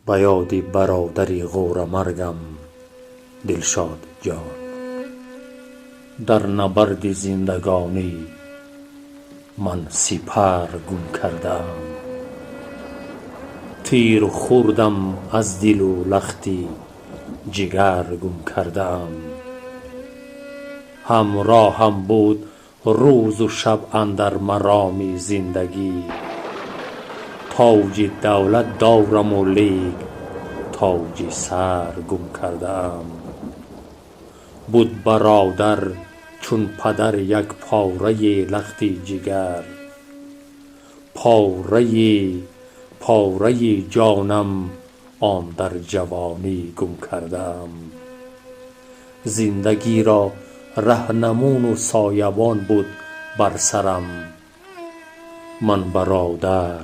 به یاد برادری غور مرگم دلشاد جان. در نبرد زندگانی من سپر گم کردم، تیر خوردم از دل و لختی جگر گم کردم. همراهم بود روز و شب اندر مرام زندگی، تاج دولت دارم و لیک تاج سر گم کردم. بود برادر چون پدر یک پاره لختی جگر، پاره جانم آن در جوانی گم کردم. زندگی را رهنمون و سایبان بود بر سرم، من برادر